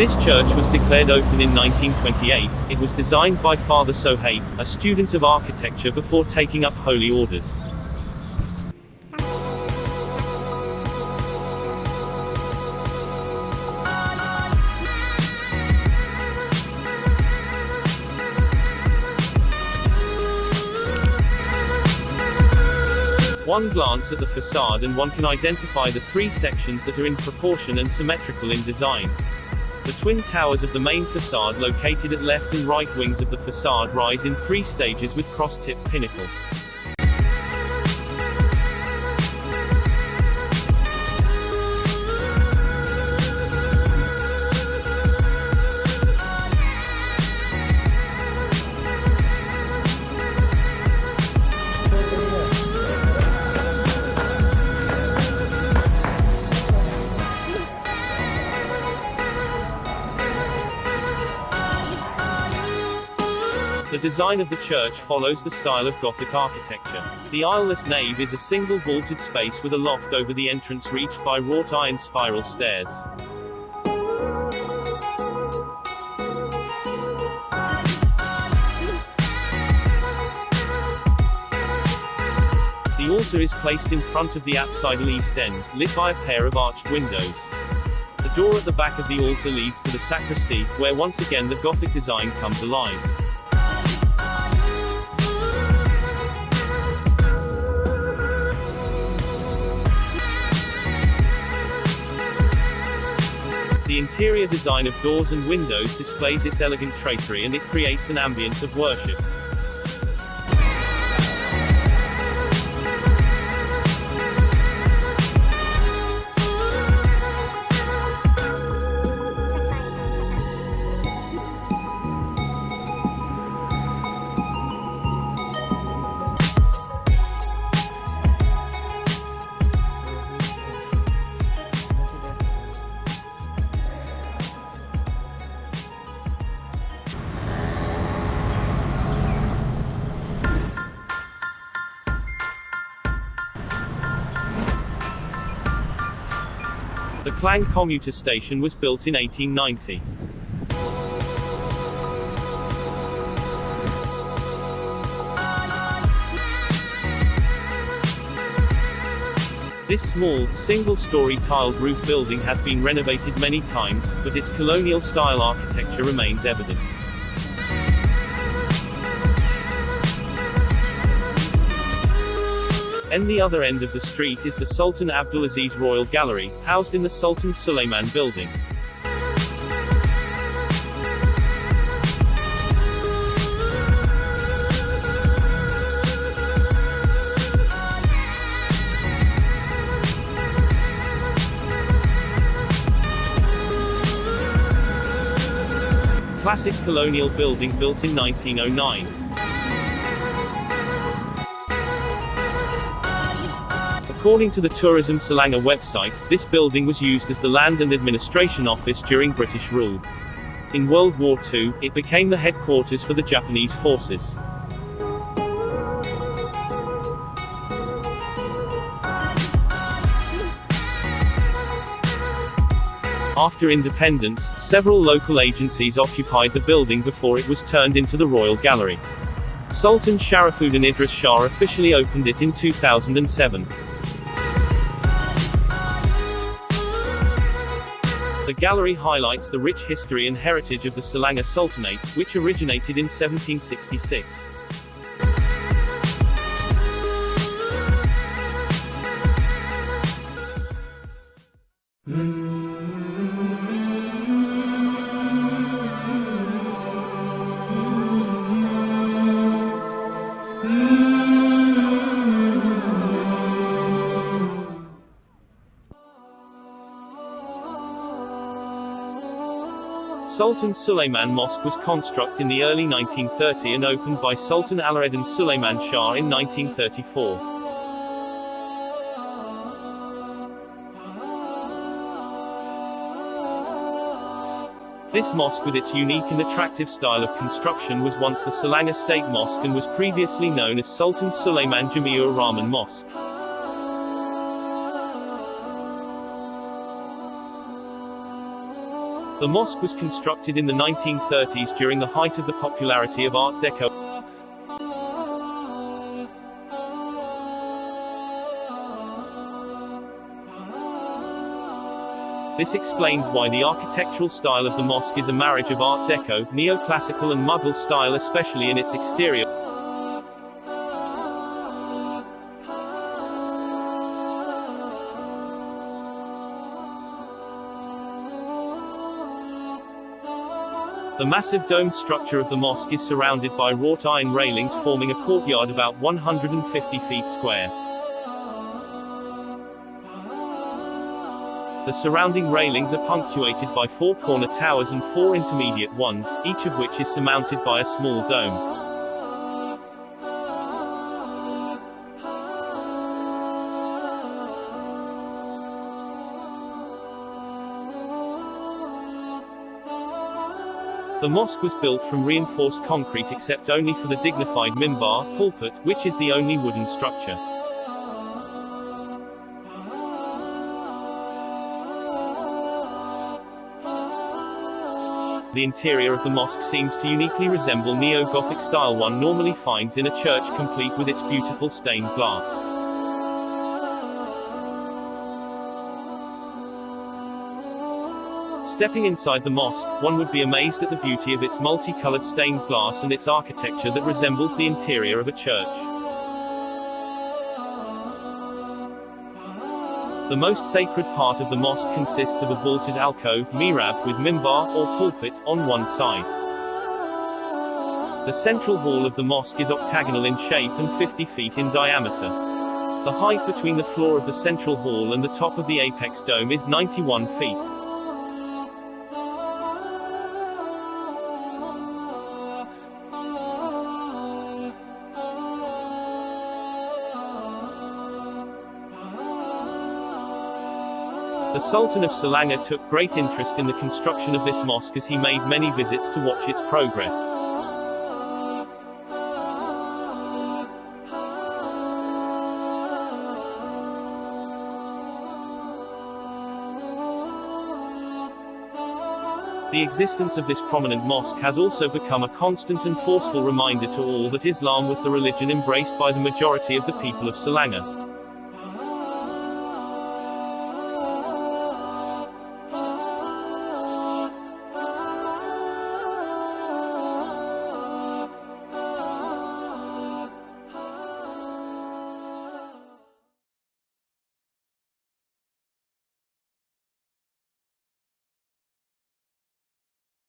This church was declared open in 1928. It was designed by Father Sohaite, a student of architecture before taking up holy orders. One glance at the facade and one can identify the three sections that are in proportion and symmetrical in design. The twin towers of the main facade located at left and right wings of the facade rise in three stages with cross-tip pinnacle. The design of the church follows the style of Gothic architecture. The aisleless nave is a single vaulted space with a loft over the entrance reached by wrought iron spiral stairs. The altar is placed in front of the apsidal east end, lit by a pair of arched windows. The door at the back of the altar leads to the sacristy, where once again the Gothic design comes alive. The interior design of doors and windows displays its elegant tracery and it creates an ambience of worship. The Klang commuter station was built in 1890. This small, single-story tiled roof building has been renovated many times, but its colonial-style architecture remains evident. In the other end of the street is the Sultan Abdulaziz Royal Gallery, housed in the Sultan Suleiman building. Classic colonial building built in 1909. According to the Tourism Selangor website, this building was used as the Land and Administration Office during British rule. In World War II, it became the headquarters for the Japanese forces. After independence, several local agencies occupied the building before it was turned into the Royal Gallery. Sultan Sharifuddin Idris Shah officially opened it in 2007. The gallery highlights the rich history and heritage of the Selangor Sultanate, which originated in 1766. Sultan Suleiman Mosque was constructed in the early 1930s and opened by Sultan Alaeddin Suleiman Shah in 1934. This mosque with its unique and attractive style of construction was once the Selangor State Mosque and was previously known as Sultan Suleiman Jamiur Rahman Mosque. The mosque was constructed in the 1930s during the height of the popularity of Art Deco. This explains why the architectural style of the mosque is a marriage of Art Deco, neoclassical and Mughal style, especially in its exterior. The massive domed structure of the mosque is surrounded by wrought iron railings forming a courtyard about 150 feet square. The surrounding railings are punctuated by 4 corner towers and 4 intermediate ones, each of which is surmounted by a small dome. The mosque was built from reinforced concrete except only for the dignified mimbar, pulpit, which is the only wooden structure. The interior of the mosque seems to uniquely resemble neo-Gothic style one normally finds in a church, complete with its beautiful stained glass. Stepping inside the mosque, one would be amazed at the beauty of its multicolored stained glass and its architecture that resembles the interior of a church. The most sacred part of the mosque consists of a vaulted alcove, mihrab, with mimbar, or pulpit, on one side. The central hall of the mosque is octagonal in shape and 50 feet in diameter. The height between the floor of the central hall and the top of the apex dome is 91 feet. The Sultan of Selangor took great interest in the construction of this mosque as he made many visits to watch its progress. The existence of this prominent mosque has also become a constant and forceful reminder to all that Islam was the religion embraced by the majority of the people of Selangor.